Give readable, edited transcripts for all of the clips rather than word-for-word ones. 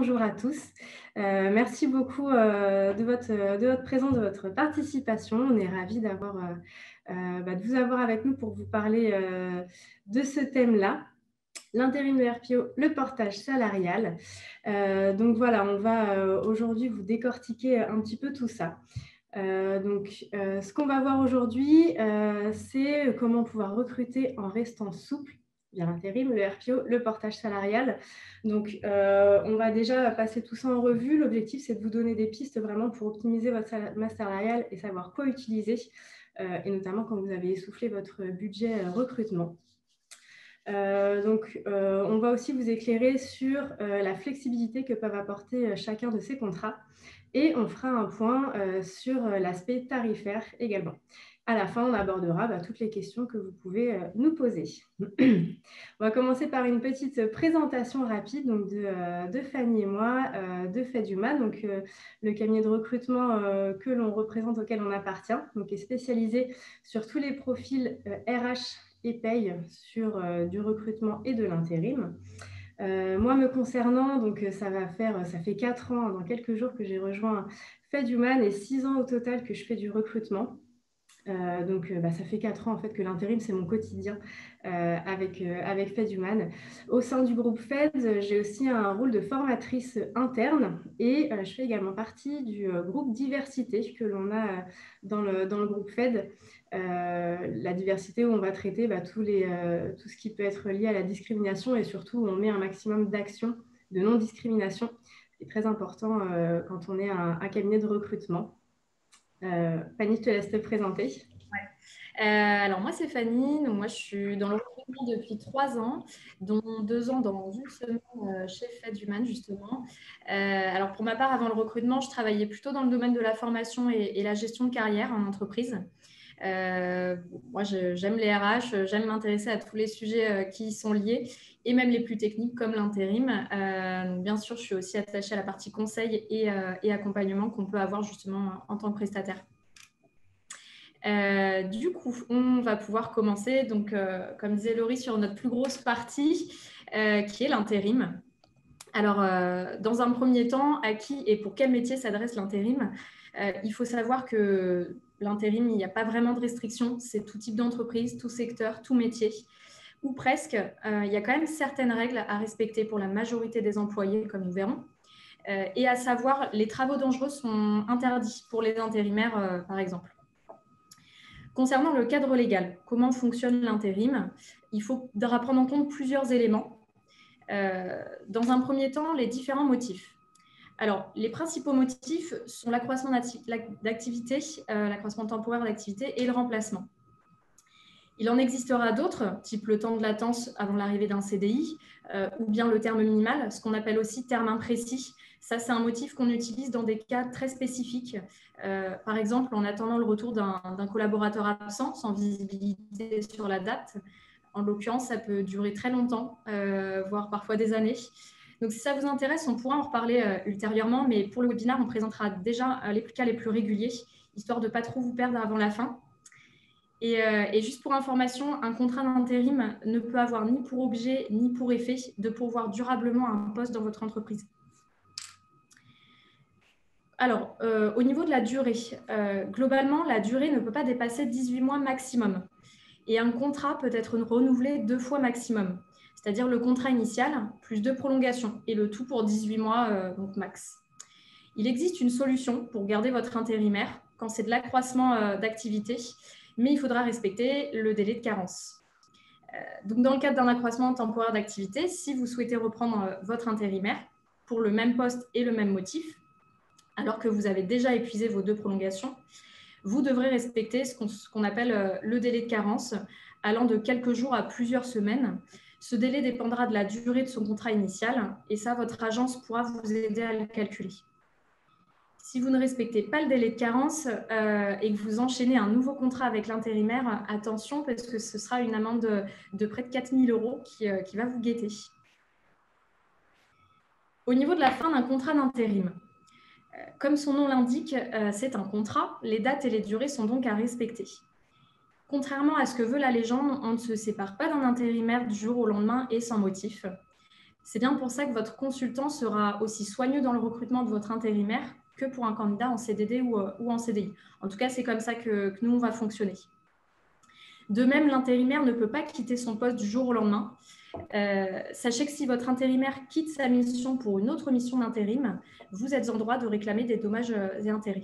bonjour à tous. Merci beaucoup de votre présence, de votre participation. On est ravis de vous avoir avec nous pour vous parler de ce thème-là, l'intérim de RPO, le portage salarial. Donc voilà, on va aujourd'hui vous décortiquer un petit peu tout ça. Ce qu'on va voir aujourd'hui, c'est comment pouvoir recruter en restant souple via l'intérim, le RPO, le portage salarial. On va déjà passer tout ça en revue. L'objectif, c'est de vous donner des pistes vraiment pour optimiser votre masse salariale et savoir quoi utiliser, et notamment quand vous avez essoufflé votre budget recrutement. On va aussi vous éclairer sur la flexibilité que peuvent apporter chacun de ces contrats et on fera un point sur l'aspect tarifaire également. À la fin, on abordera toutes les questions que vous pouvez nous poser. On va commencer par une petite présentation rapide de Fanny et moi, de Fedhuman, le cabinet de recrutement que l'on représente, auquel on appartient, qui est spécialisé sur tous les profils RH et paye sur du recrutement et de l'intérim. Moi, me concernant, ça fait 4 ans, dans quelques jours, que j'ai rejoint Fedhuman et 6 ans au total que je fais du recrutement. Ça fait 4 ans en fait que l'intérim, c'est mon quotidien avec Fedhuman. Au sein du groupe Fed, j'ai aussi un rôle de formatrice interne et je fais également partie du groupe diversité que l'on a dans le groupe Fed. La diversité où on va traiter tout ce qui peut être lié à la discrimination et surtout où on met un maximum d'actions de non-discrimination. C'est très important quand on est un cabinet de recrutement. Fanny, je te laisse te présenter. Alors moi c'est Fanny, donc moi je suis dans le recrutement depuis 3 ans, dont 2 ans dans une semaine chez Fedhuman justement. Alors pour ma part, avant le recrutement, je travaillais plutôt dans le domaine de la formation et la gestion de carrière en entreprise. Moi j'aime les RH, j'aime m'intéresser à tous les sujets qui y sont liés et même les plus techniques comme l'intérim. Bien sûr, je suis aussi attachée à la partie conseil et accompagnement qu'on peut avoir justement en tant que prestataire. Du coup, on va pouvoir commencer, comme disait Laurie, sur notre plus grosse partie, qui est l'intérim. Alors, dans un premier temps, à qui et pour quel métier s'adresse l'intérim? Il faut savoir que l'intérim, il n'y a pas vraiment de restrictions. C'est tout type d'entreprise, tout secteur, tout métier, ou presque. Il y a quand même certaines règles à respecter pour la majorité des employés, comme nous verrons. Et à savoir, les travaux dangereux sont interdits pour les intérimaires, par exemple. Concernant le cadre légal, comment fonctionne l'intérim? Il faudra prendre en compte plusieurs éléments. Dans un premier temps, les différents motifs. Alors, les principaux motifs sont l'accroissement d'activité, l'accroissement temporaire d'activité et le remplacement. Il en existera d'autres, type le temps de latence avant l'arrivée d'un CDI, ou bien le terme minimal, ce qu'on appelle aussi terme imprécis. Ça, c'est un motif qu'on utilise dans des cas très spécifiques. Par exemple, en attendant le retour d'un collaborateur absent, sans visibilité sur la date. En l'occurrence, ça peut durer très longtemps, voire parfois des années. Donc, si ça vous intéresse, on pourra en reparler ultérieurement, mais pour le webinaire, on présentera déjà les cas les plus réguliers, histoire de ne pas trop vous perdre avant la fin. Et juste pour information, un contrat d'intérim ne peut avoir ni pour objet ni pour effet de pourvoir durablement un poste dans votre entreprise. Alors, au niveau de la durée, globalement, la durée ne peut pas dépasser 18 mois maximum. Et un contrat peut être renouvelé 2 fois maximum, c'est-à-dire le contrat initial plus 2 prolongations, et le tout pour 18 mois, donc max. Il existe une solution pour garder votre intérimaire quand c'est de l'accroissement d'activité, mais il faudra respecter le délai de carence. Donc, dans le cadre d'un accroissement temporaire d'activité, si vous souhaitez reprendre votre intérimaire pour le même poste et le même motif, alors que vous avez déjà épuisé vos 2 prolongations, vous devrez respecter ce qu'on appelle le délai de carence, allant de quelques jours à plusieurs semaines. Ce délai dépendra de la durée de son contrat initial et ça, votre agence pourra vous aider à le calculer. Si vous ne respectez pas le délai de carence et que vous enchaînez un nouveau contrat avec l'intérimaire, attention parce que ce sera une amende de près de 4 000 € qui va vous guetter. Au niveau de la fin d'un contrat d'intérim, comme son nom l'indique, c'est un contrat. Les dates et les durées sont donc à respecter. Contrairement à ce que veut la légende, on ne se sépare pas d'un intérimaire du jour au lendemain et sans motif. C'est bien pour ça que votre consultant sera aussi soigneux dans le recrutement de votre intérimaire que pour un candidat en CDD ou en CDI. En tout cas, c'est comme ça que nous, on va fonctionner. De même, l'intérimaire ne peut pas quitter son poste du jour au lendemain. Sachez que si votre intérimaire quitte sa mission pour une autre mission d'intérim, vous êtes en droit de réclamer des dommages et intérêts.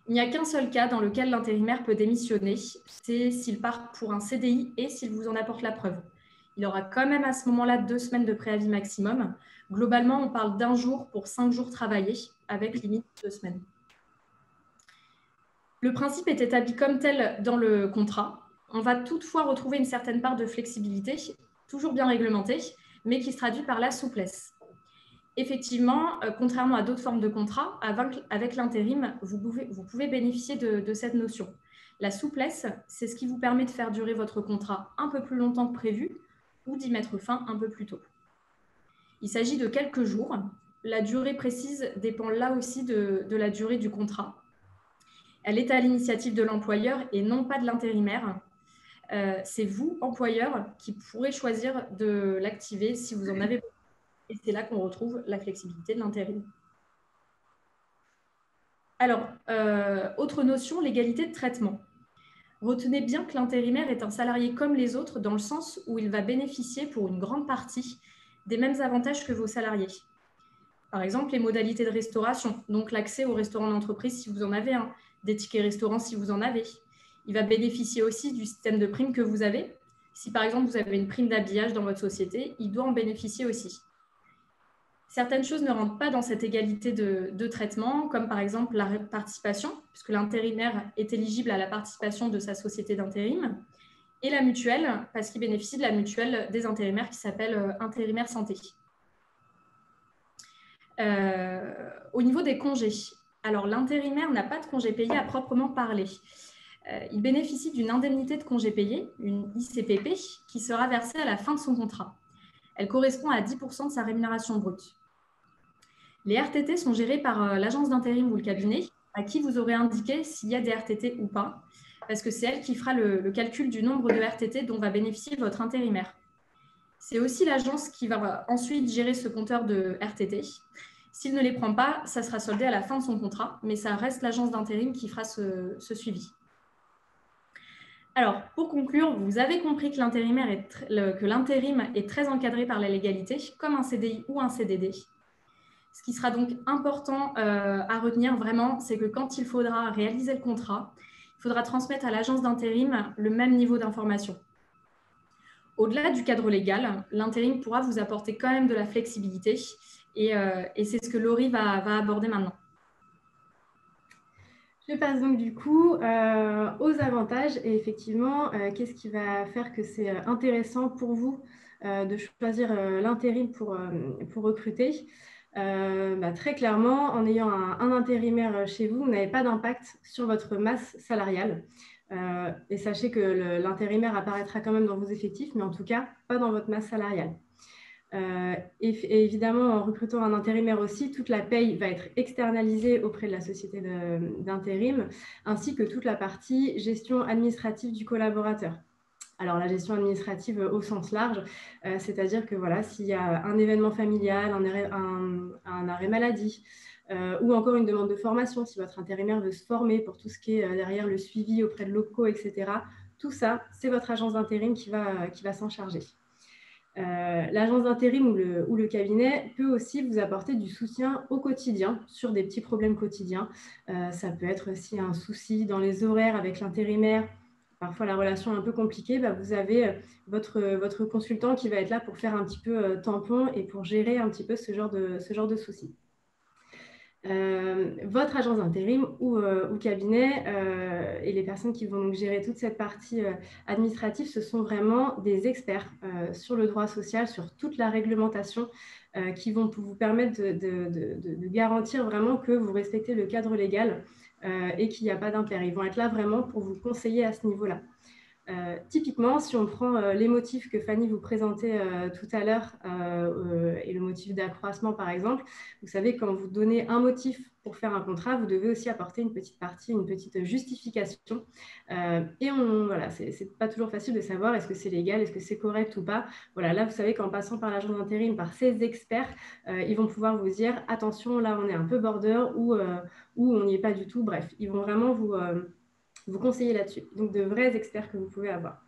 Il n'y a qu'un seul cas dans lequel l'intérimaire peut démissionner, c'est s'il part pour un CDI et s'il vous en apporte la preuve. Il aura quand même à ce moment-là 2 semaines de préavis maximum. Globalement, on parle d'1 jour pour 5 jours travaillés, avec limite 2 semaines. Le principe est établi comme tel dans le contrat. On va toutefois retrouver une certaine part de flexibilité, toujours bien réglementée, mais qui se traduit par la souplesse. Effectivement, contrairement à d'autres formes de contrat, avec l'intérim, vous pouvez bénéficier de cette notion. La souplesse, c'est ce qui vous permet de faire durer votre contrat un peu plus longtemps que prévu ou d'y mettre fin un peu plus tôt. Il s'agit de quelques jours. La durée précise dépend là aussi de la durée du contrat. Elle est à l'initiative de l'employeur et non pas de l'intérimaire. C'est vous, employeur, qui pourrez choisir de l'activer si vous en avez besoin. Et c'est là qu'on retrouve la flexibilité de l'intérim. Alors, autre notion, l'égalité de traitement. Retenez bien que l'intérimaire est un salarié comme les autres dans le sens où il va bénéficier pour une grande partie des mêmes avantages que vos salariés. Par exemple, les modalités de restauration, donc l'accès au restaurant d'entreprise si vous en avez un, des tickets restaurants si vous en avez. Il va bénéficier aussi du système de primes que vous avez. Si par exemple vous avez une prime d'habillage dans votre société, il doit en bénéficier aussi. Certaines choses ne rentrent pas dans cette égalité de traitement, comme par exemple la participation, puisque l'intérimaire est éligible à la participation de sa société d'intérim, et la mutuelle, parce qu'il bénéficie de la mutuelle des intérimaires qui s'appelle Intérimaire Santé. Au niveau des congés, alors l'intérimaire n'a pas de congé payé à proprement parler. Il bénéficie d'une indemnité de congé payé, une ICPP, qui sera versée à la fin de son contrat. Elle correspond à 10% de sa rémunération brute. Les RTT sont gérés par l'agence d'intérim ou le cabinet, à qui vous aurez indiqué s'il y a des RTT ou pas, parce que c'est elle qui fera le calcul du nombre de RTT dont va bénéficier votre intérimaire. C'est aussi l'agence qui va ensuite gérer ce compteur de RTT. S'il ne les prend pas, ça sera soldé à la fin de son contrat, mais ça reste l'agence d'intérim qui fera ce suivi. Alors, pour conclure, vous avez compris que l'intérim est très encadré par la légalité, comme un CDI ou un CDD. Ce qui sera donc important à retenir vraiment, c'est que quand il faudra réaliser le contrat, il faudra transmettre à l'agence d'intérim le même niveau d'information. Au-delà du cadre légal, l'intérim pourra vous apporter quand même de la flexibilité et c'est ce que Laurie va aborder maintenant. Je passe donc du coup aux avantages et effectivement, qu'est-ce qui va faire que c'est intéressant pour vous de choisir l'intérim pour recruter. Très clairement, en ayant un intérimaire chez vous, vous n'avez pas d'impact sur votre masse salariale. Et sachez que l'intérimaire apparaîtra quand même dans vos effectifs, mais en tout cas, pas dans votre masse salariale. Et évidemment, en recrutant un intérimaire aussi, toute la paye va être externalisée auprès de la société d'intérim, ainsi que toute la partie gestion administrative du collaborateur. Alors, la gestion administrative au sens large, c'est-à-dire que voilà, s'il y a un événement familial, un arrêt maladie, ou encore une demande de formation, si votre intérimaire veut se former pour tout ce qui est derrière le suivi auprès de locaux, etc., tout ça, c'est votre agence d'intérim qui va s'en charger. L'agence d'intérim ou le cabinet peut aussi vous apporter du soutien au quotidien sur des petits problèmes quotidiens. Ça peut être s'il y a un souci dans les horaires avec l'intérimaire, parfois la relation est un peu compliquée, vous avez votre consultant qui va être là pour faire un petit peu tampon et pour gérer un petit peu ce genre de soucis. Votre agence d'intérim ou cabinet et les personnes qui vont donc gérer toute cette partie administrative, ce sont vraiment des experts sur le droit social, sur toute la réglementation qui vont vous permettre de garantir vraiment que vous respectez le cadre légal et qu'il n'y a pas d'impair. Ils vont être là vraiment pour vous conseiller à ce niveau-là. Typiquement, si on prend les motifs que Fanny vous présentait tout à l'heure et le motif d'accroissement, par exemple, vous savez, quand vous donnez un motif pour faire un contrat, vous devez aussi apporter une petite partie, une petite justification. Voilà, c'est pas toujours facile de savoir est-ce que c'est légal, est-ce que c'est correct ou pas. Voilà, là, vous savez qu'en passant par l'agence d'intérim, par ces experts, ils vont pouvoir vous dire attention, là, on est un peu border ou on n'y est pas du tout. Bref, ils vont vraiment vous conseiller là-dessus. Donc, de vrais experts que vous pouvez avoir.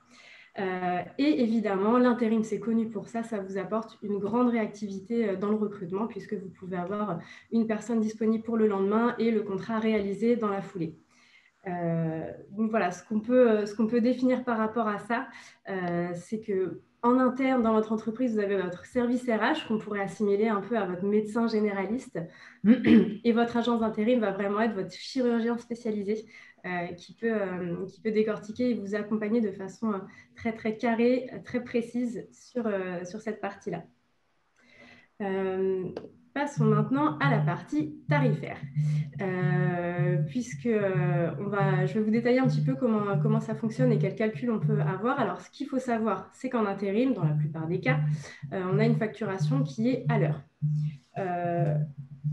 Et évidemment, l'intérim, c'est connu pour ça. Ça vous apporte une grande réactivité dans le recrutement puisque vous pouvez avoir une personne disponible pour le lendemain et le contrat réalisé dans la foulée. Donc voilà, ce qu'on peut définir par rapport à ça, c'est qu'en interne, dans votre entreprise, vous avez votre service RH qu'on pourrait assimiler un peu à votre médecin généraliste et votre agence d'intérim va vraiment être votre chirurgien spécialisé qui peut décortiquer et vous accompagner de façon très, très carrée, très précise sur cette partie-là. Passons maintenant à la partie tarifaire. Je vais vous détailler un petit peu comment ça fonctionne et quel calcul on peut avoir. Alors, ce qu'il faut savoir, c'est qu'en intérim, dans la plupart des cas, on a une facturation qui est à l'heure.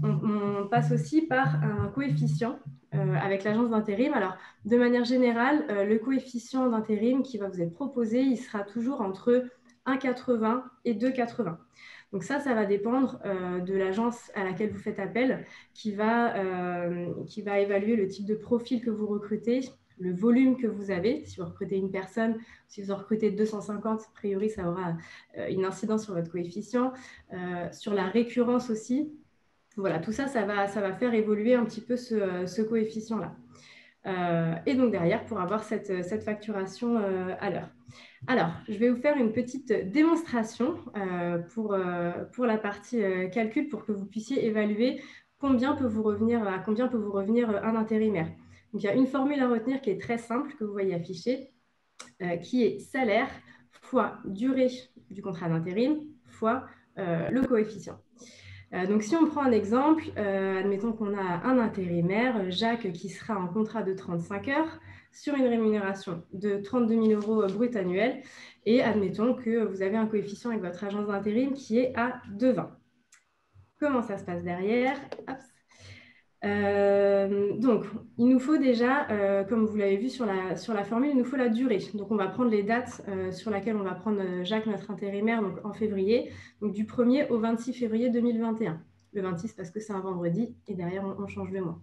On passe aussi par un coefficient avec l'agence d'intérim. Alors, de manière générale, le coefficient d'intérim qui va vous être proposé, il sera toujours entre 1,80 et 2,80. Donc ça va dépendre de l'agence à laquelle vous faites appel qui va évaluer le type de profil que vous recrutez, le volume que vous avez. Si vous recrutez une personne, si vous en recrutez 250, a priori, ça aura une incidence sur votre coefficient. Sur la récurrence aussi. Voilà, tout ça, ça va faire évoluer un petit peu ce coefficient-là. Et donc derrière, pour avoir cette facturation à l'heure. Alors, je vais vous faire une petite démonstration pour la partie calcul pour que vous puissiez évaluer à combien peut vous revenir un intérimaire. Donc, il y a une formule à retenir qui est très simple, que vous voyez affichée, qui est salaire fois durée du contrat d'intérim fois le coefficient. Donc, si on prend un exemple, admettons qu'on a un intérimaire, Jacques, qui sera en contrat de 35 heures sur une rémunération de 32 000 euros brut annuel. Et admettons que vous avez un coefficient avec votre agence d'intérim qui est à 2,20. Comment ça se passe derrière? Donc, il nous faut déjà, comme vous l'avez vu sur la formule, il nous faut la durée. Donc, on va prendre les dates sur lesquelles on va prendre Jacques, notre intérimaire, donc en février, donc du 1er au 26 février 2021. Le 26 parce que c'est un vendredi et derrière, on change le mois.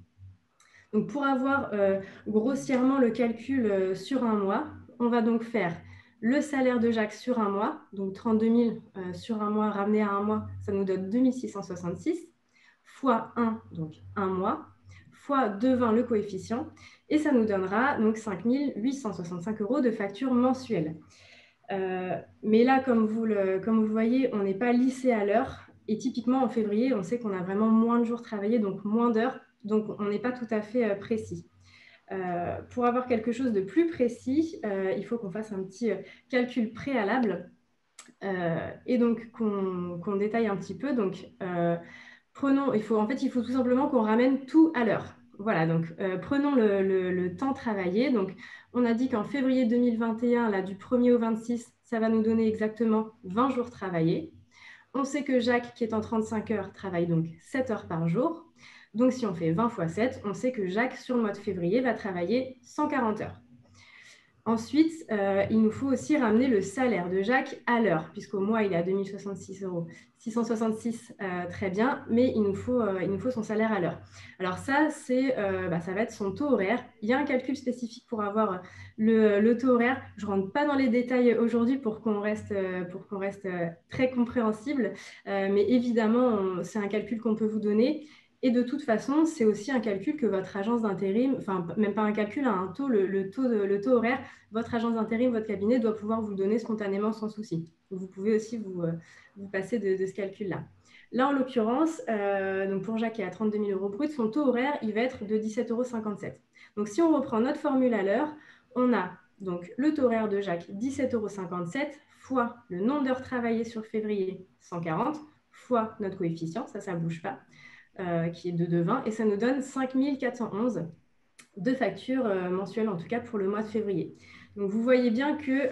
Donc, pour avoir grossièrement le calcul sur un mois, on va donc faire le salaire de Jacques sur un mois, donc 32 000 sur un mois, ramené à un mois, ça nous donne 2 666 fois 1, donc un mois, fois 2,20 le coefficient, et ça nous donnera donc 5 865 euros de facture mensuelle. Mais là, comme vous le voyez, on n'est pas lissé à l'heure, et typiquement en février, on sait qu'on a vraiment moins de jours travaillés, donc moins d'heures, donc on n'est pas tout à fait précis. Pour avoir quelque chose de plus précis, il faut qu'on fasse un petit calcul préalable et donc qu'on détaille un petit peu. Donc, il faut tout simplement qu'on ramène tout à l'heure. Voilà, donc prenons le temps travaillé. Donc, on a dit qu'en février 2021, là, du 1er au 26, ça va nous donner exactement 20 jours travaillés. On sait que Jacques, qui est en 35 heures, travaille donc 7 heures par jour. Donc, si on fait 20 x 7, on sait que Jacques, sur le mois de février, va travailler 140 heures. Ensuite, il nous faut aussi ramener le salaire de Jacques à l'heure, puisqu'au mois, il est à 2066 euros. 666, très bien, mais il nous faut son salaire à l'heure. Alors ça, ça va être son taux horaire. Il y a un calcul spécifique pour avoir le taux horaire. Je ne rentre pas dans les détails aujourd'hui pour qu'on reste très compréhensible, mais évidemment, c'est un calcul qu'on peut vous donner. Et de toute façon, c'est aussi un calcul que votre agence d'intérim, enfin même pas un calcul, un taux, le taux horaire, votre agence d'intérim, votre cabinet doit pouvoir vous le donner spontanément sans souci. Vous pouvez aussi vous passer de ce calcul-là. Là, en l'occurrence, donc pour Jacques qui est à 32 000 euros brut, son taux horaire, il va être de 17,57 euros. Donc si on reprend notre formule à l'heure, on a donc le taux horaire de Jacques, 17,57 euros, fois le nombre d'heures travaillées sur février, 140, fois notre coefficient, ça ne bouge pas. Qui est de 2,20 et ça nous donne 5 411 de factures mensuelles, en tout cas pour le mois de février. Donc, vous voyez bien que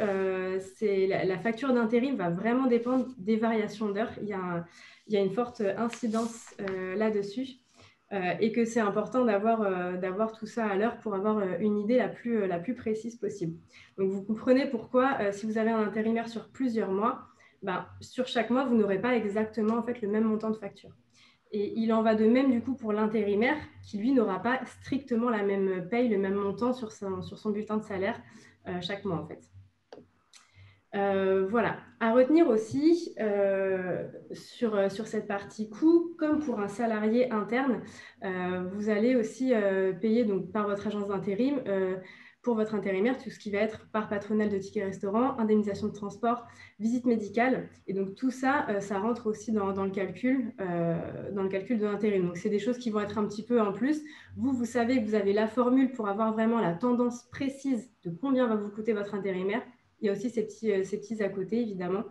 la facture d'intérim va vraiment dépendre des variations d'heures. Il y a une forte incidence là-dessus et que c'est important d'avoir tout ça à l'heure pour avoir une idée la plus précise possible. Donc, vous comprenez pourquoi, si vous avez un intérimaire sur plusieurs mois, ben, sur chaque mois, vous n'aurez pas exactement en fait, le même montant de facture. Et il en va de même du coup pour l'intérimaire qui, lui, n'aura pas strictement la même paye, le même montant sur son bulletin de salaire chaque mois en fait. Voilà. À retenir aussi sur cette partie coût, comme pour un salarié interne, vous allez aussi payer donc, par votre agence d'intérim pour votre intérimaire tout ce qui va être part patronale de tickets restaurant, indemnisation de transport, visite médicale. Et donc tout ça, ça rentre aussi dans le calcul de l'intérim. Donc c'est des choses qui vont être un petit peu en plus. Vous savez que vous avez la formule pour avoir vraiment la tendance précise de combien va vous coûter votre intérimaire. Il y a aussi ces petits à côté, évidemment,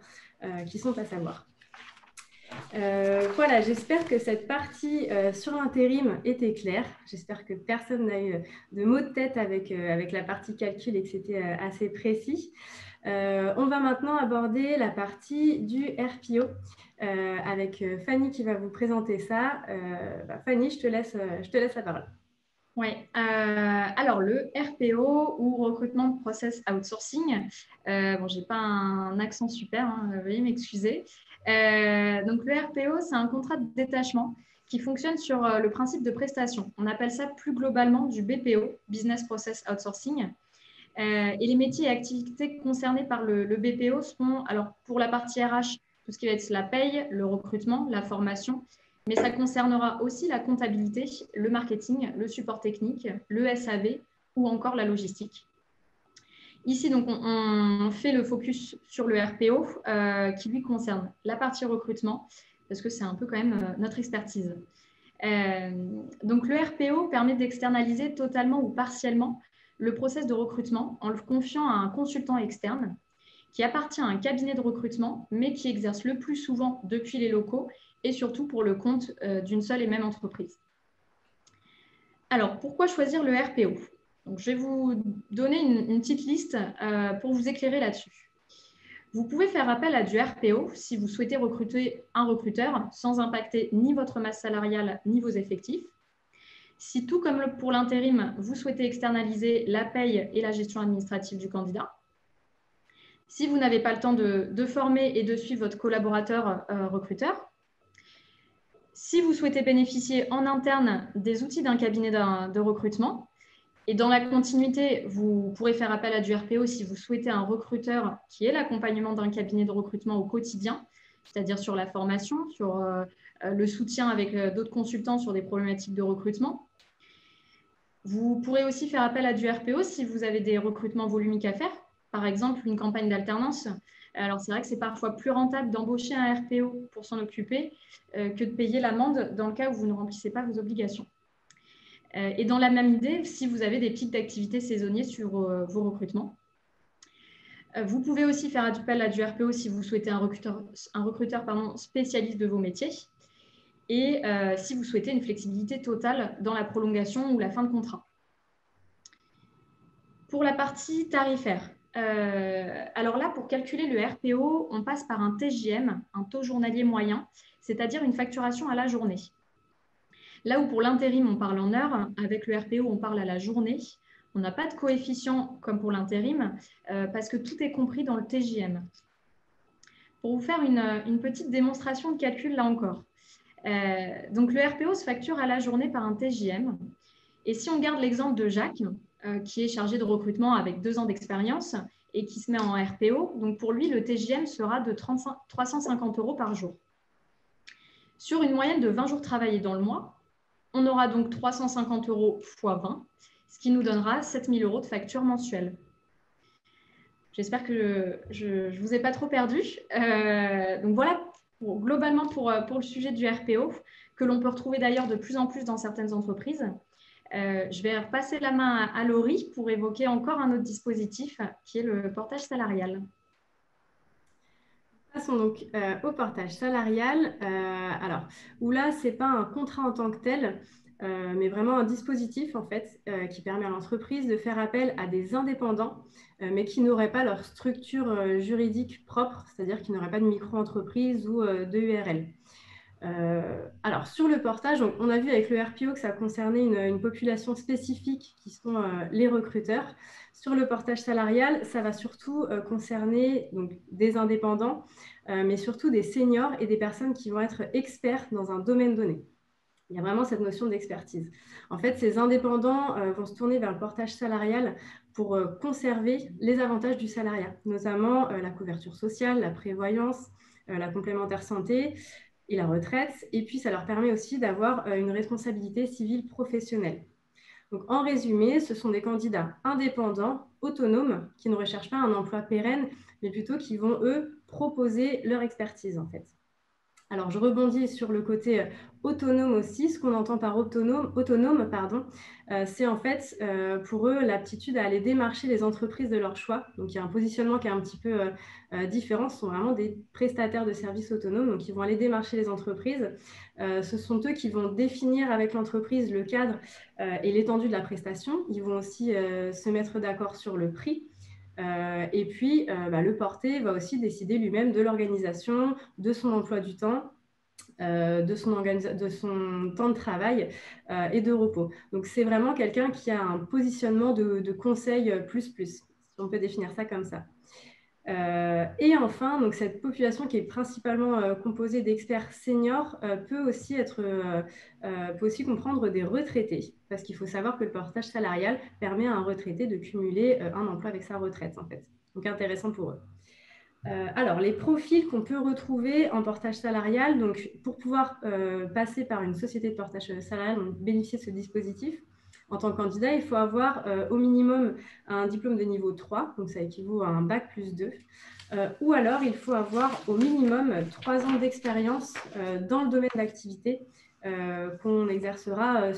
qui sont à savoir. Voilà, j'espère que cette partie sur l'intérim était claire. J'espère que personne n'a eu de maux de tête avec la partie calcul et que c'était assez précis. On va maintenant aborder la partie du RPO avec Fanny qui va vous présenter ça. Fanny, je te laisse la parole. Oui, alors le RPO ou Recruitment Process Outsourcing, bon, j'ai pas un accent super, hein, veuillez m'excuser. Donc le RPO, c'est un contrat de détachement qui fonctionne sur le principe de prestation. On appelle ça plus globalement du BPO, Business Process Outsourcing. Et les métiers et activités concernés par le BPO seront, alors pour la partie RH, tout ce qui va être la paye, le recrutement, la formation, mais ça concernera aussi la comptabilité, le marketing, le support technique, le SAV ou encore la logistique. Ici, donc, on fait le focus sur le RPO qui lui concerne la partie recrutement, parce que c'est un peu quand même notre expertise. Donc, le RPO permet d'externaliser totalement ou partiellement le process de recrutement en le confiant à un consultant externe qui appartient à un cabinet de recrutement, mais qui exerce le plus souvent depuis les locaux et surtout pour le compte d'une seule et même entreprise. Alors, pourquoi choisir le RPO ? Donc, je vais vous donner une petite liste pour vous éclairer là-dessus. Vous pouvez faire appel à du RPO si vous souhaitez recruter un recruteur sans impacter ni votre masse salariale ni vos effectifs. Si tout comme pour l'intérim, vous souhaitez externaliser la paye et la gestion administrative du candidat. Si vous n'avez pas le temps de former et de suivre votre collaborateur recruteur. Si vous souhaitez bénéficier en interne des outils d'un cabinet de recrutement, et dans la continuité, vous pourrez faire appel à du RPO si vous souhaitez un recruteur qui ait l'accompagnement d'un cabinet de recrutement au quotidien, c'est-à-dire sur la formation, sur le soutien avec d'autres consultants sur des problématiques de recrutement. Vous pourrez aussi faire appel à du RPO si vous avez des recrutements volumiques à faire, par exemple une campagne d'alternance. Alors, c'est vrai que c'est parfois plus rentable d'embaucher un RPO pour s'en occuper que de payer l'amende dans le cas où vous ne remplissez pas vos obligations. Et dans la même idée, si vous avez des pics d'activité saisonniers sur vos recrutements. Vous pouvez aussi faire appel à du RPO si vous souhaitez un recruteur spécialiste de vos métiers et si vous souhaitez une flexibilité totale dans la prolongation ou la fin de contrat. Pour la partie tarifaire, alors là, pour calculer le RPO, on passe par un TJM, un taux journalier moyen, c'est-à-dire une facturation à la journée. Là où pour l'intérim, on parle en heures, avec le RPO, on parle à la journée. On n'a pas de coefficient comme pour l'intérim parce que tout est compris dans le TJM. Pour vous faire une petite démonstration de calcul, là encore. Donc, le RPO se facture à la journée par un TJM. Et si on garde l'exemple de Jacques, qui est chargé de recrutement avec 2 ans d'expérience et qui se met en RPO, donc pour lui, le TJM sera de 350 € par jour. Sur une moyenne de 20 jours travaillés dans le mois, on aura donc 350 € x 20, ce qui nous donnera 7 000 € de facture mensuelle. J'espère que je ne vous ai pas trop perdu. Donc voilà, globalement pour le sujet du RPO, que l'on peut retrouver d'ailleurs de plus en plus dans certaines entreprises. Je vais repasser la main à Laurie pour évoquer encore un autre dispositif qui est le portage salarial. Passons donc au portage salarial. Alors, où là, ce n'est pas un contrat en tant que tel, mais vraiment un dispositif en fait qui permet à l'entreprise de faire appel à des indépendants, mais qui n'auraient pas leur structure juridique propre, c'est-à-dire qui n'auraient pas de micro-entreprise ou de URL. Alors, sur le portage, donc, on a vu avec le RPO que ça concernait une population spécifique qui sont les recruteurs. Sur le portage salarial, ça va surtout concerner donc, des indépendants, mais surtout des seniors et des personnes qui vont être experts dans un domaine donné. Il y a vraiment cette notion d'expertise. En fait, ces indépendants vont se tourner vers le portage salarial pour conserver les avantages du salariat, notamment la couverture sociale, la prévoyance, la complémentaire santé et la retraite. Et puis, ça leur permet aussi d'avoir une responsabilité civile professionnelle. Donc, en résumé, ce sont des candidats indépendants, autonomes, qui ne recherchent pas un emploi pérenne, mais plutôt qui vont, eux, proposer leur expertise, en fait. Alors, je rebondis sur le côté autonome aussi. Ce qu'on entend par autonome, c'est en fait pour eux l'aptitude à aller démarcher les entreprises de leur choix. Donc, il y a un positionnement qui est un petit peu différent. Ce sont vraiment des prestataires de services autonomes. Donc, ils vont aller démarcher les entreprises. Ce sont eux qui vont définir avec l'entreprise le cadre et l'étendue de la prestation. Ils vont aussi se mettre d'accord sur le prix. Et puis, le porté va aussi décider lui-même de l'organisation, de son emploi du temps, de son temps de travail et de repos. Donc, c'est vraiment quelqu'un qui a un positionnement de conseil plus, si on peut définir ça comme ça. Et enfin, donc cette population qui est principalement composée d'experts seniors peut aussi comprendre des retraités, parce qu'il faut savoir que le portage salarial permet à un retraité de cumuler un emploi avec sa retraite, en fait. Donc, intéressant pour eux. Alors, les profils qu'on peut retrouver en portage salarial, donc pour pouvoir passer par une société de portage salarial, donc bénéficier de ce dispositif, en tant que candidat, il faut avoir au minimum un diplôme de niveau 3, donc ça équivaut à un bac plus 2, ou alors il faut avoir au minimum 3 ans d'expérience dans le domaine d'activité qu'on exercera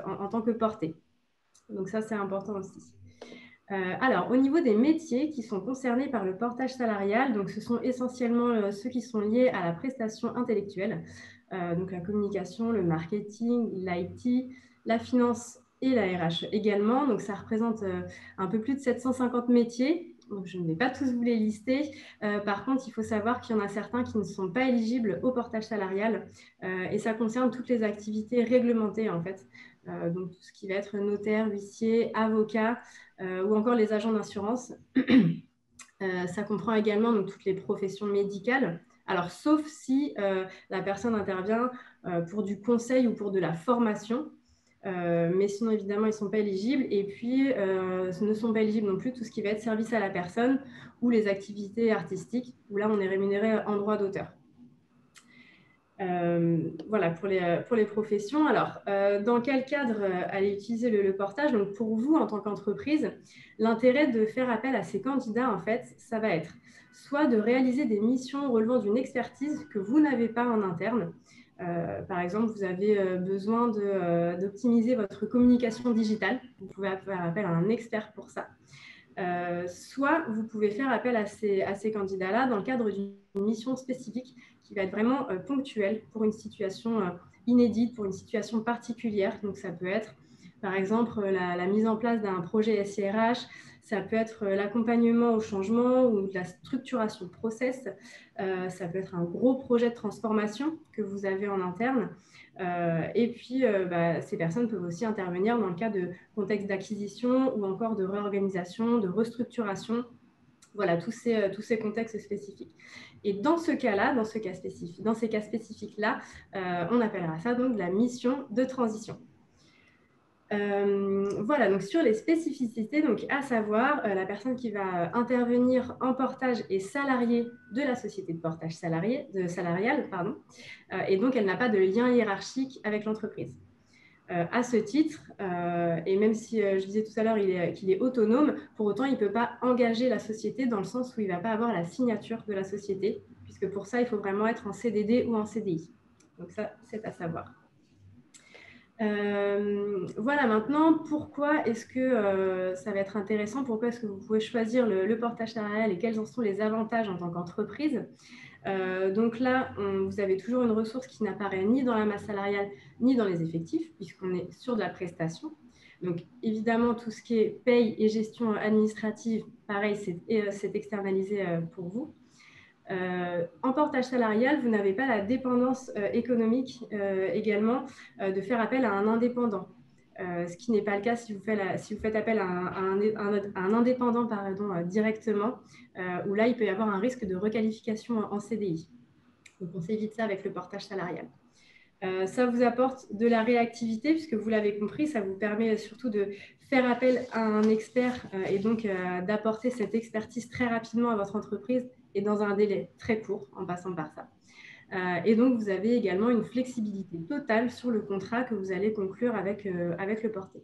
en tant que porté. Donc ça, c'est important aussi. Alors, au niveau des métiers qui sont concernés par le portage salarial, donc ce sont essentiellement ceux qui sont liés à la prestation intellectuelle, donc la communication, le marketing, l'IT, la finance et la RH également. Donc, ça représente un peu plus de 750 métiers. Donc, je ne vais pas tous vous les lister. Par contre, il faut savoir qu'il y en a certains qui ne sont pas éligibles au portage salarial et ça concerne toutes les activités réglementées en fait. Donc, tout ce qui va être notaire, huissier, avocat, ou encore les agents d'assurance. Ça comprend également donc, toutes les professions médicales. Alors, sauf si la personne intervient pour du conseil ou pour de la formation. Mais sinon, évidemment, ils ne sont pas éligibles. Et puis, ne sont pas éligibles non plus tout ce qui va être service à la personne ou les activités artistiques, où là, on est rémunéré en droit d'auteur. Voilà pour les professions. Alors, dans quel cadre aller utiliser le portage? Donc, pour vous, en tant qu'entreprise, l'intérêt de faire appel à ces candidats, en fait, ça va être soit de réaliser des missions relevant d'une expertise que vous n'avez pas en interne. Par exemple, vous avez besoin d'optimiser votre communication digitale. Vous pouvez faire appel à un expert pour ça. Soit vous pouvez faire appel à ces candidats-là dans le cadre d'une mission spécifique qui va être vraiment ponctuelle pour une situation inédite, pour une situation particulière. Donc, ça peut être, par exemple, la mise en place d'un projet SIRH, ça peut être l'accompagnement au changement ou de la structuration de process, ça peut être un gros projet de transformation que vous avez en interne. Et puis, ces personnes peuvent aussi intervenir dans le cas de contexte d'acquisition ou encore de réorganisation, de restructuration. Voilà, tous ces contextes spécifiques. Et dans ces cas spécifiques-là, on appellera ça donc la mission de transition. Voilà, donc sur les spécificités, donc à savoir, la personne qui va intervenir en portage est salariée de la société de portage salarial, et donc elle n'a pas de lien hiérarchique avec l'entreprise. À ce titre, et même si je disais tout à l'heure qu'il est autonome, pour autant il ne peut pas engager la société dans le sens où il ne va pas avoir la signature de la société, puisque pour ça il faut vraiment être en CDD ou en CDI. Donc ça, c'est à savoir. Voilà, maintenant, pourquoi est-ce que ça va être intéressant? Pourquoi est-ce que vous pouvez choisir le portage salarial et quels en sont les avantages en tant qu'entreprise? Donc là, vous avez toujours une ressource qui n'apparaît ni dans la masse salariale ni dans les effectifs, puisqu'on est sur de la prestation. Donc évidemment, tout ce qui est paye et gestion administrative, pareil, c'est externalisé pour vous. En portage salarial, vous n'avez pas la dépendance économique également de faire appel à un indépendant. Ce qui n'est pas le cas si vous faites appel à un indépendant directement, où là, il peut y avoir un risque de requalification en CDI. Donc, on s'évite ça avec le portage salarial. Ça vous apporte de la réactivité, puisque vous l'avez compris, ça vous permet surtout de faire appel à un expert et donc d'apporter cette expertise très rapidement à votre entreprise et dans un délai très court en passant par ça. Et donc, vous avez également une flexibilité totale sur le contrat que vous allez conclure avec le porté.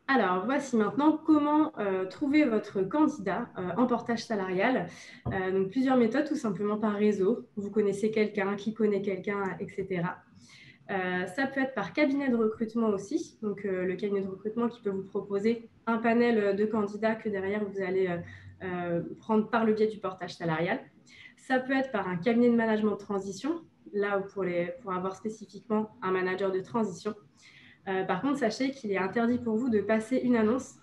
Alors, voici maintenant comment trouver votre candidat en portage salarial. Donc, plusieurs méthodes, tout simplement par réseau. Vous connaissez quelqu'un, qui connaît quelqu'un, etc. Ça peut être par cabinet de recrutement aussi. Donc, le cabinet de recrutement qui peut vous proposer un panel de candidats que derrière, vous allez prendre par le biais du portage salarial. Ça peut être par un cabinet de management de transition, là pour avoir spécifiquement un manager de transition. Par contre, sachez qu'il est interdit pour vous de passer une annonce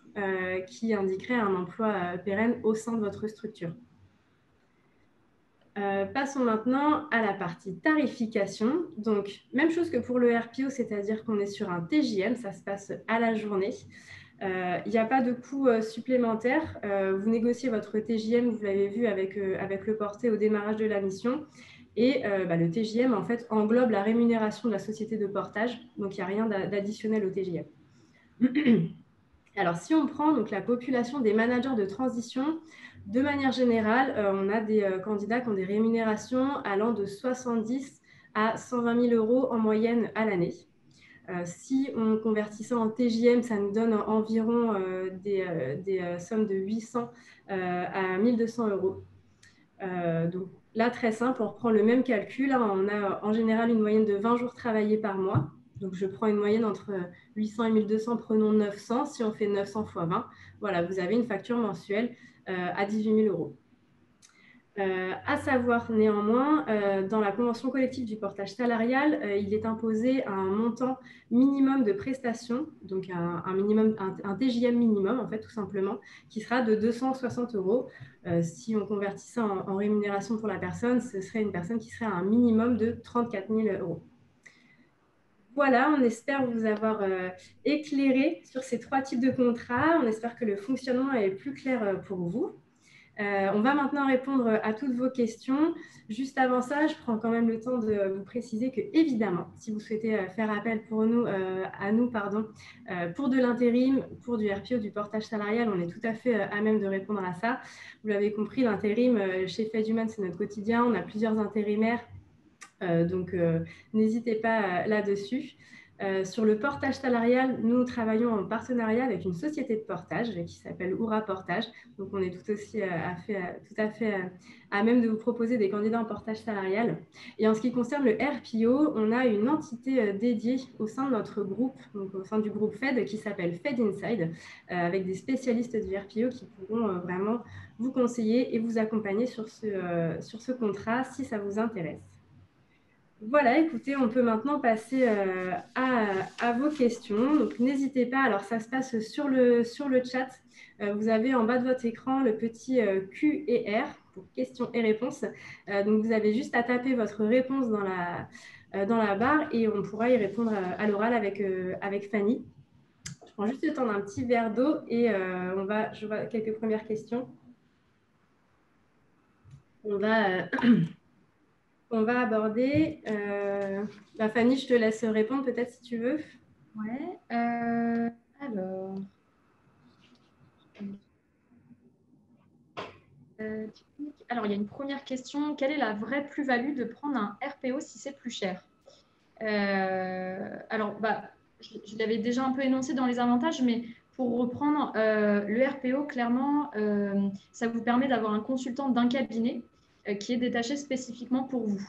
qui indiquerait un emploi pérenne au sein de votre structure. Passons maintenant à la partie tarification. Donc, même chose que pour le RPO, c'est-à-dire qu'on est sur un TJM, ça se passe à la journée. Il n'y a pas de coût supplémentaire. Vous négociez votre TJM, vous l'avez vu avec le porté au démarrage de la mission. Et le TJM, en fait, englobe la rémunération de la société de portage. Donc, il n'y a rien d'additionnel au TJM. Alors, si on prend donc, la population des managers de transition, de manière générale, on a des candidats qui ont des rémunérations allant de 70 à 120 000 euros en moyenne à l'année. Si on convertit ça en TJM, ça nous donne environ des sommes de 800 à 1200 euros. Donc là, très simple, on reprend le même calcul. On a en général une moyenne de 20 jours travaillés par mois. Donc, je prends une moyenne entre 800 et 1200, prenons 900. Si on fait 900 x 20, voilà, vous avez une facture mensuelle à 18 000 euros. À savoir néanmoins, dans la convention collective du portage salarial, il est imposé un montant minimum de prestations, donc un TJM minimum, en fait, tout simplement, qui sera de 260 euros. Si on convertit ça en rémunération pour la personne, ce serait une personne qui serait à un minimum de 34 000 euros. Voilà, on espère vous avoir éclairé sur ces 3 types de contrats. On espère que le fonctionnement est plus clair pour vous. On va maintenant répondre à toutes vos questions. Juste avant ça, je prends quand même le temps de vous préciser que, évidemment, si vous souhaitez faire appel pour de l'intérim, pour du RPO, du portage salarial, on est tout à fait à même de répondre à ça. Vous l'avez compris, l'intérim chez Fedhuman, c'est notre quotidien. On a plusieurs intérimaires, donc n'hésitez pas là-dessus. Sur le portage salarial, nous travaillons en partenariat avec une société de portage qui s'appelle Oura Portage. Donc, on est tout à fait à même de vous proposer des candidats en portage salarial. Et en ce qui concerne le RPO, on a une entité dédiée au sein de notre groupe, donc au sein du groupe FED, qui s'appelle FED Inside, avec des spécialistes du RPO qui pourront vraiment vous conseiller et vous accompagner sur ce contrat si ça vous intéresse. Voilà, écoutez, on peut maintenant passer à vos questions. Donc, n'hésitez pas. Alors, ça se passe sur le chat. Vous avez en bas de votre écran le petit Q et R pour questions et réponses. Donc, vous avez juste à taper votre réponse dans la barre et on pourra y répondre à l'oral avec Fanny. Je prends juste le temps d'un petit verre d'eau et je vois quelques premières questions. On va aborder. Fanny, je te laisse répondre peut-être si tu veux. Ouais. Alors, il y a une première question. Quelle est la vraie plus-value de prendre un RPO si c'est plus cher? Alors, je l'avais déjà un peu énoncé dans les avantages, mais pour reprendre, le RPO, clairement, ça vous permet d'avoir un consultant d'un cabinet qui est détaché spécifiquement pour vous.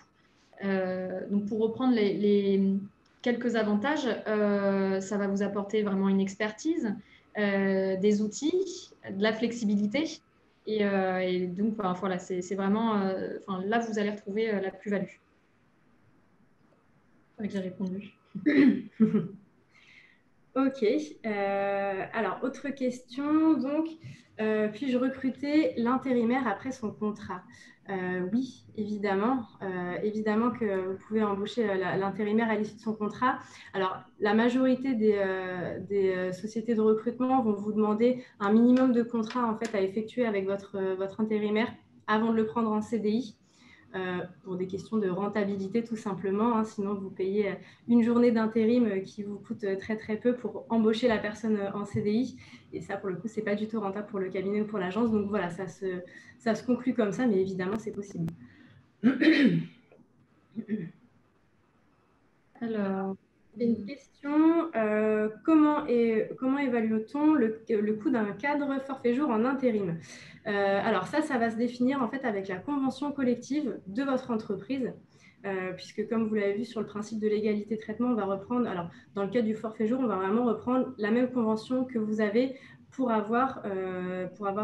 Donc, pour reprendre les quelques avantages, ça va vous apporter vraiment une expertise, des outils, de la flexibilité. Et donc, voilà, c'est vraiment, là, vous allez retrouver la plus-value. J'espère que j'ai répondu. Ok. Alors, autre question. Donc, puis-je recruter l'intérimaire après son contrat? Oui, évidemment. Évidemment que vous pouvez embaucher l'intérimaire à l'issue de son contrat. Alors, la majorité des sociétés de recrutement vont vous demander un minimum de contrat en fait, à effectuer avec votre intérimaire avant de le prendre en CDI. Pour des questions de rentabilité tout simplement. Hein. Sinon, vous payez une journée d'intérim qui vous coûte très très peu pour embaucher la personne en CDI. Et ça, pour le coup, c'est pas du tout rentable pour le cabinet ou pour l'agence. Donc voilà, ça se conclut comme ça, mais évidemment, c'est possible. Alors, une question, comment évalue-t-on le coût d'un cadre forfait jour en intérim? Alors ça va se définir en fait avec la convention collective de votre entreprise, puisque comme vous l'avez vu sur le principe de l'égalité de traitement, on va reprendre, alors dans le cas du forfait jour, on va vraiment reprendre la même convention que vous avez pour avoir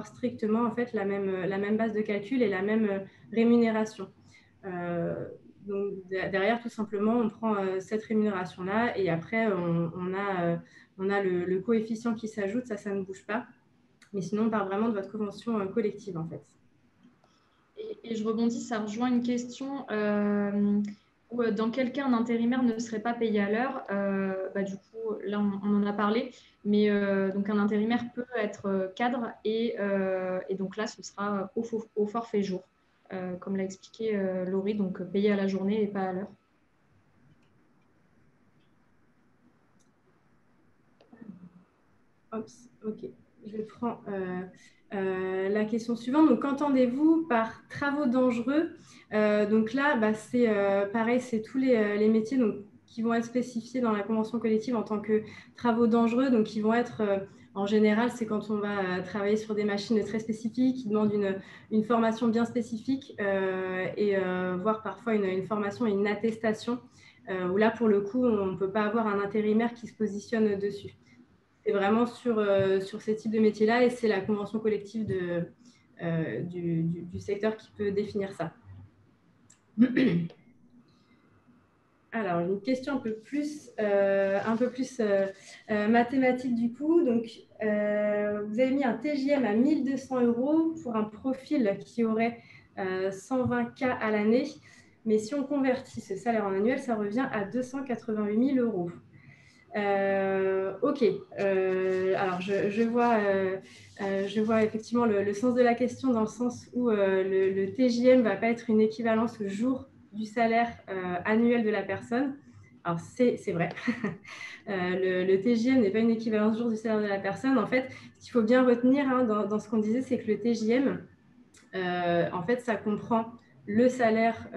strictement en fait la même base de calcul et la même rémunération. Donc derrière, tout simplement, on prend cette rémunération-là et après, on a le coefficient qui s'ajoute, ça ne bouge pas. Mais sinon, on part vraiment de votre convention collective, en fait. Et je rebondis, ça rejoint une question où dans quel cas un intérimaire ne serait pas payé à l'heure. Du coup, là, on en a parlé, mais donc un intérimaire peut être cadre et donc là, ce sera au forfait jour, comme l'a expliqué Laurie, donc payé à la journée et pas à l'heure. Oups, ok. Je prends la question suivante. Donc, qu'entendez-vous par travaux dangereux? Donc là, c'est pareil, c'est tous les métiers donc, qui vont être spécifiés dans la convention collective en tant que travaux dangereux. Donc, qui vont être, en général, c'est quand on va travailler sur des machines très spécifiques, qui demandent une formation bien spécifique et voire parfois une formation et une attestation. Où là, pour le coup, on ne peut pas avoir un intérimaire qui se positionne dessus. C'est vraiment sur ces types de métiers-là et c'est la convention collective du secteur qui peut définir ça. Alors, une question un peu plus mathématique du coup. Donc, vous avez mis un TJM à 1 200 € pour un profil qui aurait 120 K à l'année. Mais si on convertit ce salaire en annuel, ça revient à 288 000 €. Ok. Alors, je vois effectivement le sens de la question dans le sens où le TJM ne va pas être une équivalence au jour du salaire annuel de la personne. Alors, c'est vrai. Le TJM n'est pas une équivalence jour du salaire de la personne. En fait, ce qu'il faut bien retenir dans ce qu'on disait, c'est que le TJM, en fait, ça comprend le salaire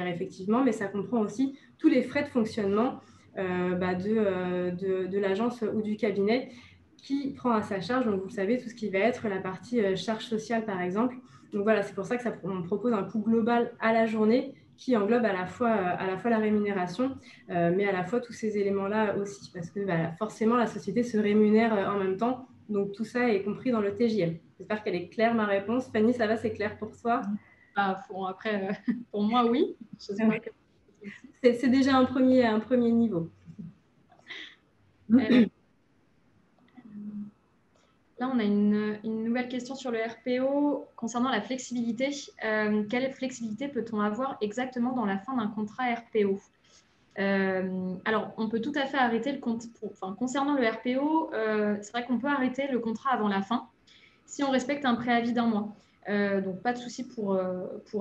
effectivement, mais ça comprend aussi tous les frais de fonctionnement de l'agence ou du cabinet qui prend à sa charge, donc vous savez, tout ce qui va être la partie charge sociale par exemple. Donc voilà, c'est pour ça qu'on propose un coût global à la journée qui englobe à la fois la rémunération, mais à la fois tous ces éléments-là aussi, parce que forcément la société se rémunère en même temps, donc tout ça est compris dans le TJM. J'espère qu'elle est claire ma réponse. Fanny, ça va, c'est clair pour toi? Après, pour moi, oui. Ouais. C'est déjà un premier niveau. Là, on a une nouvelle question sur le RPO concernant la flexibilité. Quelle flexibilité peut-on avoir exactement dans la fin d'un contrat RPO? Alors, on peut tout à fait arrêter le contrat. Concernant le RPO, c'est vrai qu'on peut arrêter le contrat avant la fin si on respecte un préavis d'1 mois. Donc, pas de souci pour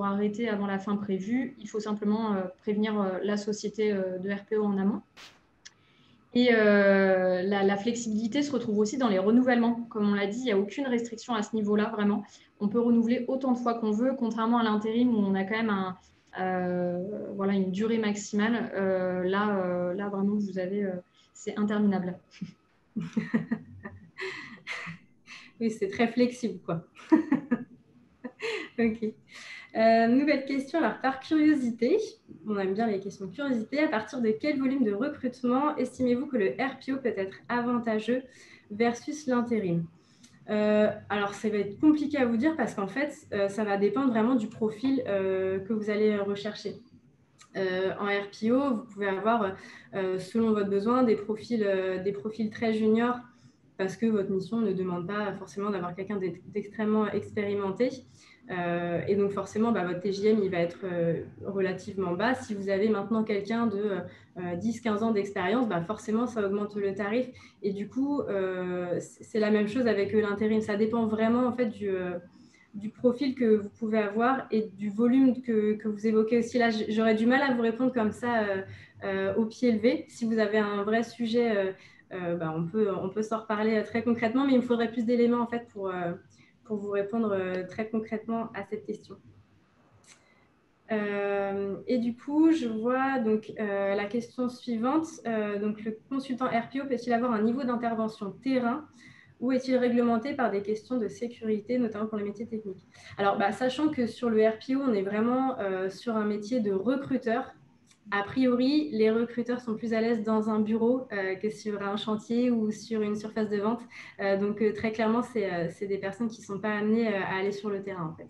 arrêter avant la fin prévue. Il faut simplement prévenir la société de RPO en amont. Et la flexibilité se retrouve aussi dans les renouvellements. Comme on l'a dit, il n'y a aucune restriction à ce niveau-là, vraiment. On peut renouveler autant de fois qu'on veut, contrairement à l'intérim où on a quand même une durée maximale. Là, vraiment, vous avez, c'est interminable. Oui, c'est très flexible, quoi. Ok. Nouvelle question, alors par curiosité, on aime bien les questions de curiosité, à partir de quel volume de recrutement estimez-vous que le RPO peut être avantageux versus l'intérim? Alors, ça va être compliqué à vous dire parce qu'en fait, ça va dépendre vraiment du profil que vous allez rechercher. En RPO, vous pouvez avoir, selon votre besoin, des profils très juniors parce que votre mission ne demande pas forcément d'avoir quelqu'un d'extrêmement expérimenté. Et donc forcément, votre TJM, il va être relativement bas. Si vous avez maintenant quelqu'un de 10-15 ans d'expérience, forcément, ça augmente le tarif. Et du coup, c'est la même chose avec l'intérim. Ça dépend vraiment en fait du profil que vous pouvez avoir et du volume que vous évoquez aussi. Là, j'aurais du mal à vous répondre comme ça au pied levé. Si vous avez un vrai sujet, on peut s'en reparler très concrètement, mais il me faudrait plus d'éléments en fait pour vous répondre très concrètement à cette question. Et du coup, je vois donc la question suivante. Donc, le consultant RPO peut-il avoir un niveau d'intervention terrain ou est-il réglementé par des questions de sécurité, notamment pour les métiers techniques? Alors, sachant que sur le RPO, on est vraiment sur un métier de recruteur, a priori, les recruteurs sont plus à l'aise dans un bureau que sur un chantier ou sur une surface de vente. Donc, très clairement, c'est des personnes qui ne sont pas amenées à aller sur le terrain, en fait.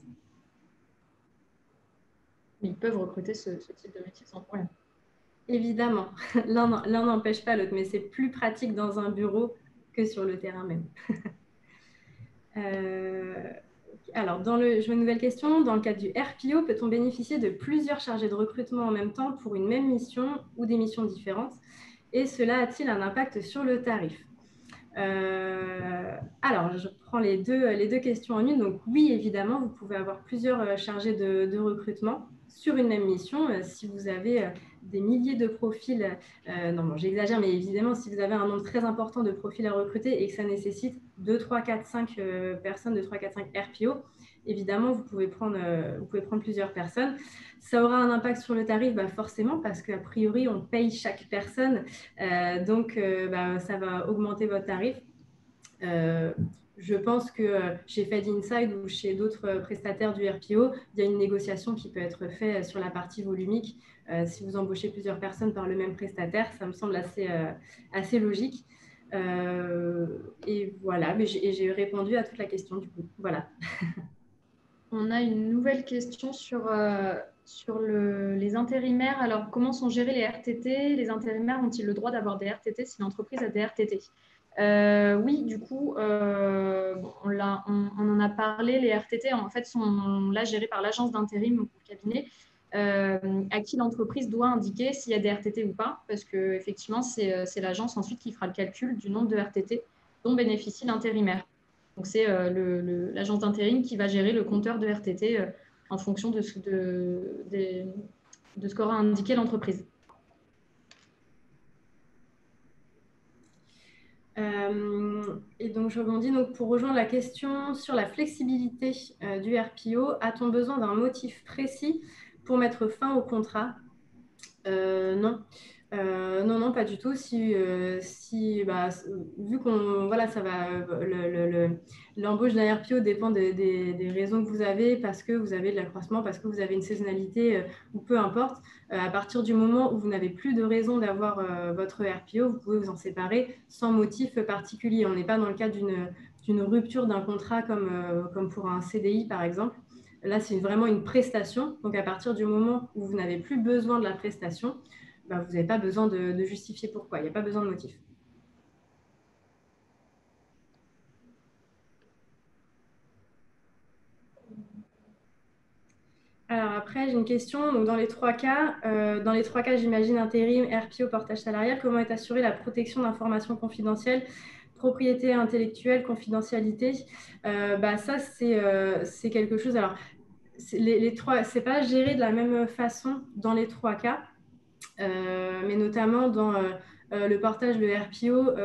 Ils peuvent recruter ce type de métier sans problème. Évidemment, l'un n'empêche pas l'autre, mais c'est plus pratique dans un bureau que sur le terrain même. Alors, je vois une nouvelle question. Dans le cadre du RPO, peut-on bénéficier de plusieurs chargés de recrutement en même temps pour une même mission ou des missions différentes? Et cela a-t-il un impact sur le tarif? Alors, je prends les deux questions en une. Donc, oui, évidemment, vous pouvez avoir plusieurs chargés de recrutement sur une même mission. Si vous avez des milliers de profils, non, bon, j'exagère, mais évidemment, si vous avez un nombre très important de profils à recruter et que ça nécessite 2, 3, 4, 5 personnes, 2, 3, 4, 5 RPO, évidemment, vous pouvez prendre plusieurs personnes. Ça aura un impact sur le tarif, forcément, parce qu'a priori, on paye chaque personne. Donc, ça va augmenter votre tarif. Je pense que chez Fed Inside ou chez d'autres prestataires du RPO, il y a une négociation qui peut être faite sur la partie volumique. Si vous embauchez plusieurs personnes par le même prestataire, ça me semble assez logique. Et voilà, mais j'ai répondu à toute la question du coup. Voilà. On a une nouvelle question sur les intérimaires. Alors, comment sont gérés les RTT? Les intérimaires ont-ils le droit d'avoir des RTT si l'entreprise a des RTT? Oui, du coup, on en a parlé. Les RTT, en fait, sont là gérés par l'agence d'intérim ou le cabinet, à qui l'entreprise doit indiquer s'il y a des RTT ou pas, parce qu'effectivement, c'est l'agence ensuite qui fera le calcul du nombre de RTT dont bénéficie l'intérimaire. Donc, c'est l'agence d'intérim qui va gérer le compteur de RTT en fonction de ce qu'aura indiqué l'entreprise. Et donc, je rebondis pour rejoindre la question sur la flexibilité du RPO. A-t-on besoin d'un motif précis pour mettre fin au contrat? Non. Non, pas du tout. Vu qu'on ça va, l'embauche d'un RPO dépend des raisons que vous avez, parce que vous avez de l'accroissement, parce que vous avez une saisonnalité ou peu importe. À partir du moment où vous n'avez plus de raison d'avoir votre RPO, vous pouvez vous en séparer sans motif particulier. On n'est pas dans le cadre d'une rupture d'un contrat comme pour un CDI par exemple. Là, c'est vraiment une prestation. Donc, à partir du moment où vous n'avez plus besoin de la prestation, vous n'avez pas besoin de justifier pourquoi. Il n'y a pas besoin de motif. Alors après, j'ai une question. Donc, dans les trois cas, j'imagine intérim, RPO, portage salarial. Comment est assurée la protection d'informations confidentielles, propriété intellectuelle, confidentialité? Ça, c'est quelque chose. Alors, les trois, c'est pas géré de la même façon dans les trois cas. Mais notamment dans le portage, le RPO,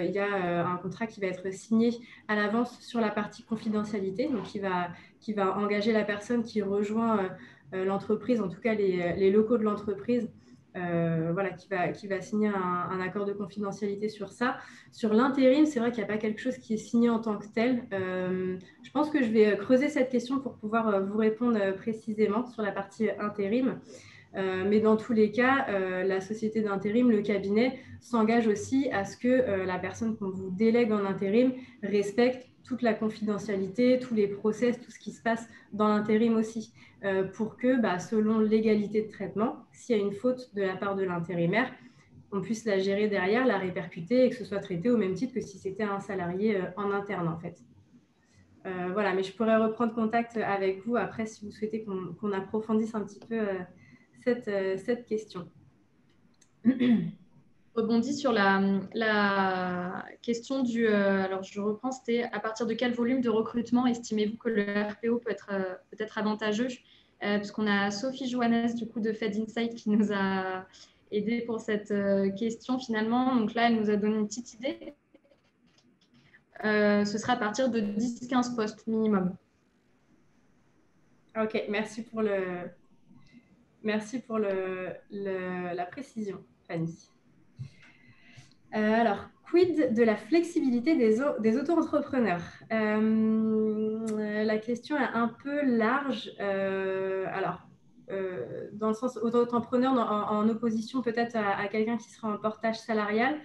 il y a un contrat qui va être signé à l'avance sur la partie confidentialité, donc qui va engager la personne qui rejoint l'entreprise, en tout cas les locaux de l'entreprise, qui va signer un accord de confidentialité sur ça. Sur l'intérim, c'est vrai qu'il n'y a pas quelque chose qui est signé en tant que tel. Je pense que je vais creuser cette question pour pouvoir vous répondre précisément sur la partie intérim. Mais dans tous les cas, la société d'intérim, le cabinet, s'engage aussi à ce que la personne qu'on vous délègue en intérim respecte toute la confidentialité, tous les process, tout ce qui se passe dans l'intérim aussi, pour que, selon l'égalité de traitement, s'il y a une faute de la part de l'intérimaire, on puisse la gérer derrière, la répercuter et que ce soit traité au même titre que si c'était un salarié en interne, en fait. Voilà, mais je pourrais reprendre contact avec vous après si vous souhaitez qu'on approfondisse un petit peu cette question. Rebondis sur la question du... alors, je reprends, c'était à partir de quel volume de recrutement estimez-vous que le RPO peut être avantageux, puisqu'on a Sophie Johannes, du coup, de Fed Insight, qui nous a aidé pour cette question, finalement. Donc là, elle nous a donné une petite idée. Ce sera à partir de 10-15 postes minimum. Ok, merci pour la précision, Fanny. Alors, quid de la flexibilité des auto-entrepreneurs? La question est un peu large. Dans le sens auto-entrepreneur, en opposition peut-être à quelqu'un qui sera en portage salarial.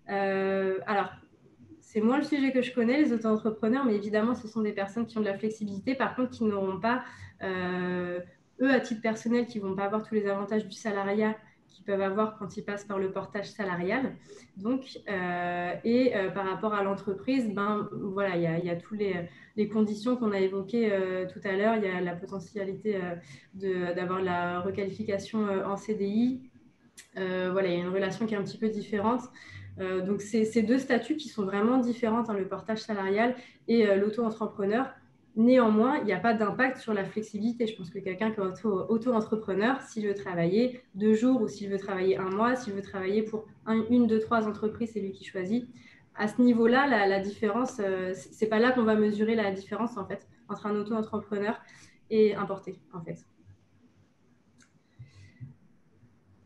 Alors, c'est moins le sujet que je connais, les auto-entrepreneurs, mais évidemment, ce sont des personnes qui ont de la flexibilité, par contre, qui n'auront pas, eux, à titre personnel, qui ne vont pas avoir tous les avantages du salariat qu'ils peuvent avoir quand ils passent par le portage salarial. Donc, par rapport à l'entreprise, voilà, il y a toutes les conditions qu'on a évoquées tout à l'heure. Il y a la potentialité d'avoir la requalification en CDI. Voilà, il y a une relation qui est un petit peu différente. Donc, c'est deux statuts qui sont vraiment différents, le portage salarial et l'auto-entrepreneur. Néanmoins, il n'y a pas d'impact sur la flexibilité. Je pense que quelqu'un qui est auto-entrepreneur, s'il veut travailler 2 jours ou s'il veut travailler 1 mois, s'il veut travailler pour 1, 2, 3 entreprises, c'est lui qui choisit. À ce niveau-là, la différence, ce n'est pas là qu'on va mesurer la différence en fait, entre un auto-entrepreneur et un porté, en fait.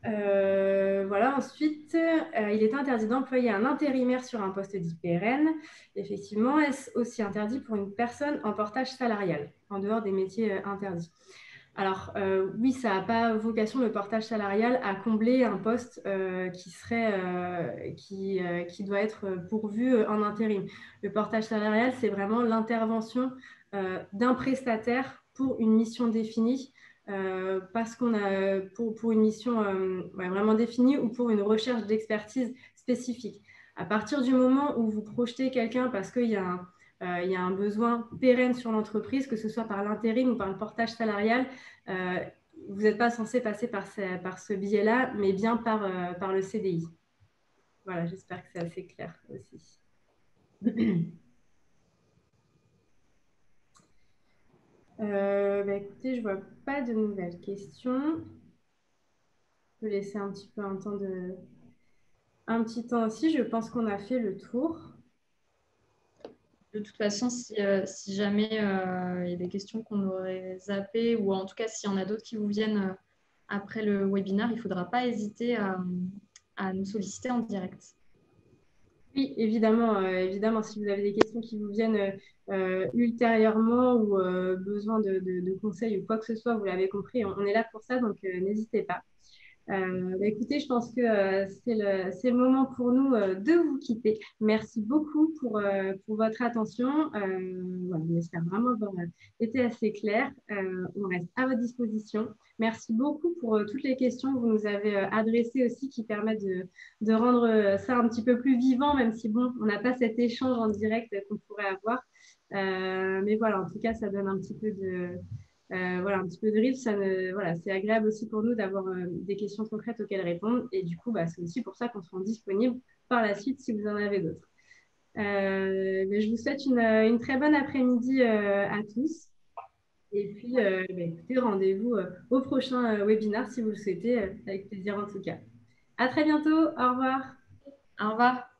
Voilà. Ensuite, il est interdit d'employer un intérimaire sur un poste dit pérenne. Effectivement, est-ce aussi interdit pour une personne en portage salarial, en dehors des métiers interdits? Alors, oui, ça n'a pas vocation, le portage salarial, à combler un poste qui doit être pourvu en intérim. Le portage salarial, c'est vraiment l'intervention d'un prestataire pour une mission définie. Parce qu'on a pour une mission vraiment définie ou pour une recherche d'expertise spécifique. À partir du moment où vous projetez quelqu'un parce qu'il y a un besoin pérenne sur l'entreprise, que ce soit par l'intérim ou par le portage salarial, vous n'êtes pas censé passer par ce biais-là, mais bien par le CDI. Voilà, j'espère que c'est assez clair aussi. Écoutez, je ne vois pas de nouvelles questions. Je peux laisser un petit peu un petit temps aussi. Je pense qu'on a fait le tour. De toute façon, si jamais il y a des questions qu'on aurait zappées, ou en tout cas s'il y en a d'autres qui vous viennent après le webinaire, il ne faudra pas hésiter à nous solliciter en direct. Oui, évidemment, si vous avez des questions qui vous viennent ultérieurement ou besoin de conseils ou quoi que ce soit, vous l'avez compris, on est là pour ça, donc n'hésitez pas. Écoutez, je pense que c'est le moment pour nous de vous quitter. Merci beaucoup pour votre attention. Voilà, on espère vraiment avoir été assez clair. On reste à votre disposition. Merci beaucoup pour toutes les questions que vous nous avez adressées aussi, qui permettent de rendre ça un petit peu plus vivant, même si bon, on n'a pas cet échange en direct qu'on pourrait avoir. Mais voilà, en tout cas, ça donne un petit peu un petit peu de rythme. Voilà, c'est agréable aussi pour nous d'avoir des questions concrètes auxquelles répondre. Et du coup, c'est aussi pour ça qu'on se rend disponible par la suite si vous en avez d'autres. Je vous souhaite une très bonne après-midi à tous. Et puis, écoutez, rendez-vous au prochain webinaire si vous le souhaitez, avec plaisir en tout cas. À très bientôt. Au revoir. Au revoir.